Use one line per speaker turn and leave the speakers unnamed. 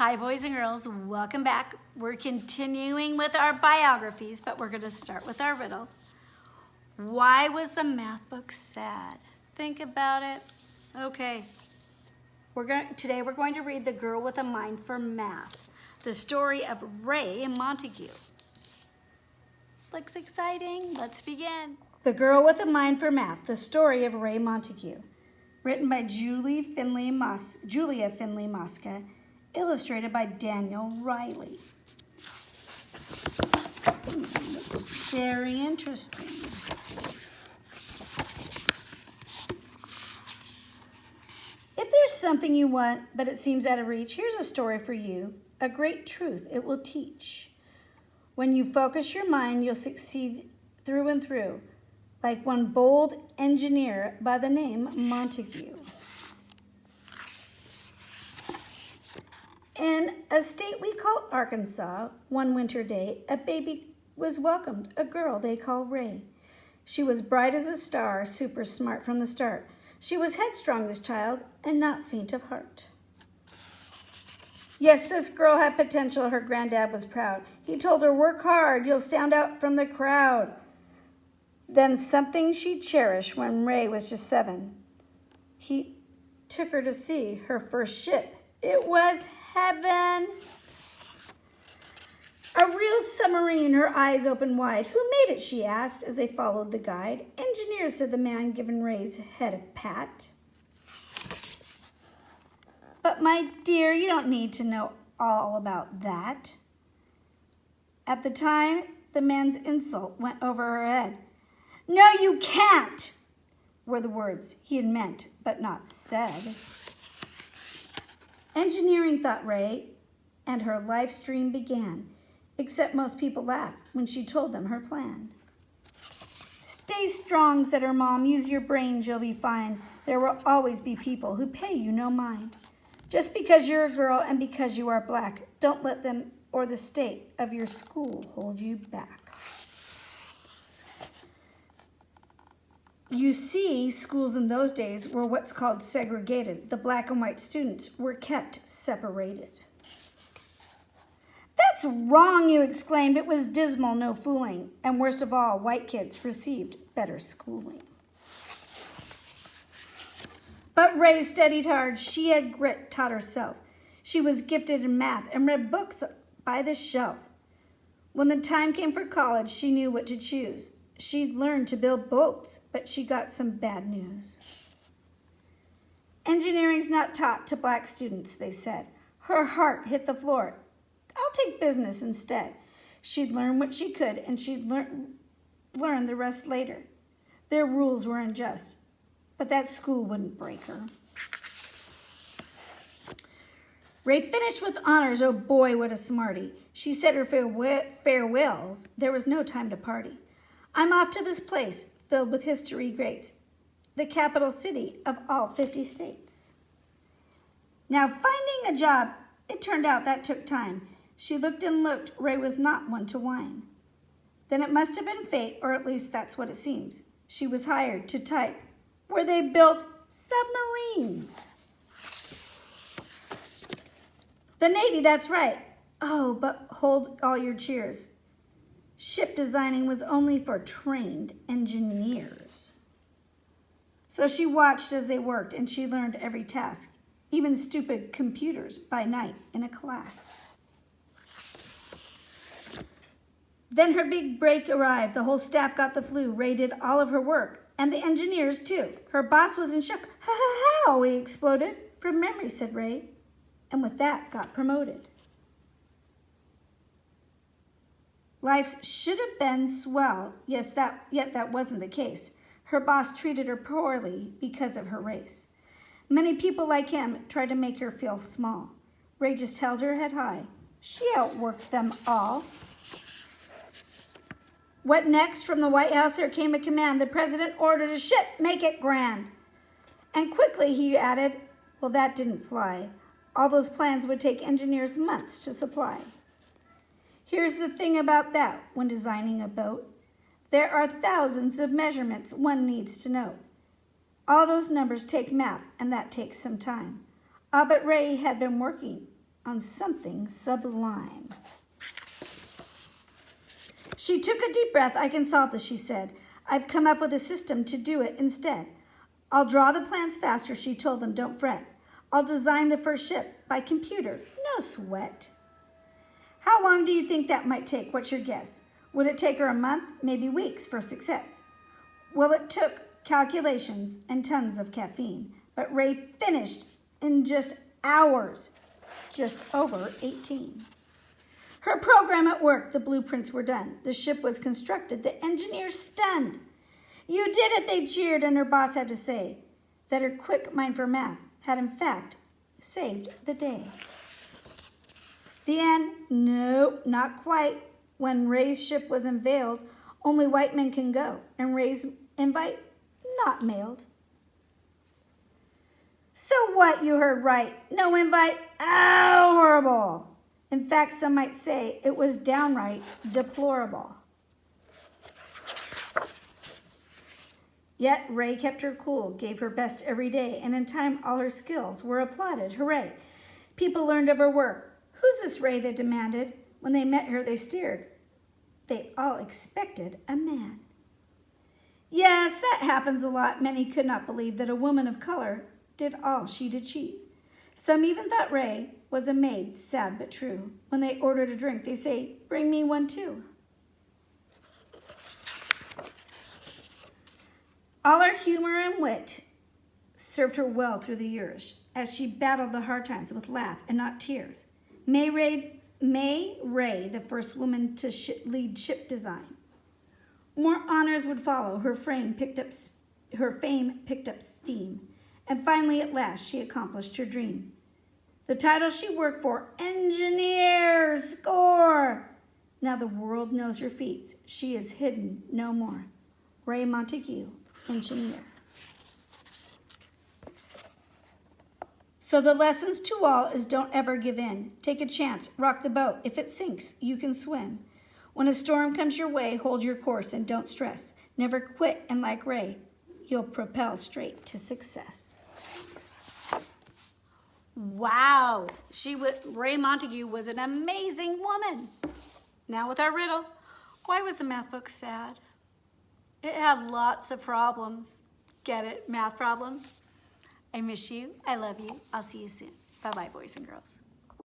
Hi, boys and girls. Welcome back. We're continuing with our biographies, but we're going to start with our riddle. Why was the math book sad? Think about it. Okay. Today we're going to read The Girl with a Mind for Math, the story of Raye Montegue. Looks exciting. Let's begin. The Girl with a Mind for Math, the story of Raye Montegue. Written by Julia Finley Mosca, illustrated by Daniel Riley. Very interesting. If there's something you want, but it seems out of reach, here's a story for you, a great truth it will teach. When you focus your mind, you'll succeed through and through, like one bold engineer by the name Montague. In a state we call Arkansas, one winter day, a baby was welcomed, a girl they call Raye. She was bright as a star, super smart from the start. She was headstrong, this child, and not faint of heart. Yes, this girl had potential, her granddad was proud. He told her, work hard, you'll stand out from the crowd. Then something she cherished when Raye was just 7. He took her to see her first ship. It was heaven. A real submarine, her eyes open wide. Who made it, she asked as they followed the guide. Engineer, said the man, giving Raye's head a pat. But my dear, you don't need to know all about that. At the time, the man's insult went over her head. No, you can't, were the words he had meant, but not said. Engineering, thought Raye, and her life stream began, except most people laughed when she told them her plan. Stay strong, said her mom. Use your brains, you'll be fine. There will always be people who pay you no mind. Just because you're a girl and because you are black, don't let them or the state of your school hold you back. You see, schools in those days were what's called segregated. The black and white students were kept separated. That's wrong, you exclaimed. It was dismal, no fooling. And worst of all, white kids received better schooling. But Raye studied hard. She had grit taught herself. She was gifted in math and read books by the shelf. When the time came for college, she knew what to choose. She'd learned to build boats, but she got some bad news. Engineering's not taught to black students, they said. Her heart hit the floor. I'll take business instead. She'd learn what she could, and she'd learn the rest later. Their rules were unjust, but that school wouldn't break her. Raye finished with honors. Oh boy, what a smarty. She said her farewells. There was no time to party. I'm off to this place filled with history greats, the capital city of all 50 states. Now, finding a job, it turned out that took time. She looked and looked. Raye was not one to whine. Then it must have been fate, or at least that's what it seems. She was hired to type where they built submarines. The Navy, that's right. Oh, but hold all your cheers. Ship designing was only for trained engineers. So she watched as they worked, and she learned every task, even stupid computers by night in a class. Then her big break arrived. The whole staff got the flu. Raye did all of her work, and the engineers too. Her boss was in shock. How, he exploded. From memory, said Raye, and with that got promoted. Life should have been swell, yet that wasn't the case. Her boss treated her poorly because of her race. Many people like him tried to make her feel small. Raye just held her head high. She outworked them all. What next? From the White House there came a command. The president ordered a ship, make it grand. And quickly he added, well, that didn't fly. All those plans would take engineers months to supply. Here's the thing about that when designing a boat. There are thousands of measurements one needs to know. All those numbers take math, and that takes some time. But Raye had been working on something sublime. She took a deep breath. "I can solve this," she said. "I've come up with a system to do it instead. I'll draw the plans faster," she told them. "Don't fret. I'll design the first ship by computer. No sweat." "How long do you think that might take? What's your guess? Would it take her a month, maybe weeks for success?" Well, it took calculations and tons of caffeine, but Raye finished in just hours, just over 18. Her program at work, the blueprints were done. The ship was constructed, the engineers stunned. "You did it," they cheered, and her boss had to say that her quick mind for math had in fact saved the day. The end? No, not quite. When Raye's ship was unveiled, only white men can go, and Raye's invite not mailed. So what? You heard right. No invite? Oh, horrible. In fact, some might say it was downright deplorable. Yet Raye kept her cool, gave her best every day, and in time all her skills were applauded. Hooray! People learned of her work. "Who's this Raye?" they demanded. When they met her, they stared. They all expected a man. Yes, that happens a lot. Many could not believe that a woman of color did all she'd achieve. Some even thought Raye was a maid, sad but true. When they ordered a drink, they say, "Bring me one too." All her humor and wit served her well through the years as she battled the hard times with laugh and not tears. May Raye, the first woman to lead ship design. More honors would follow. Her fame picked up steam, and finally, at last, she accomplished her dream. The title she worked for, engineer, score. Now the world knows her feats. She is hidden no more. Raye Montegue, engineer. So the lessons to all is don't ever give in. Take a chance, rock the boat. If it sinks, you can swim. When a storm comes your way, hold your course and don't stress. Never quit, and like Raye, you'll propel straight to success. Wow, Raye Montegue was an amazing woman. Now with our riddle, why was the math book sad? It had lots of problems. Get it? Math problems? I miss you. I love you. I'll see you soon. Bye-bye, boys and girls.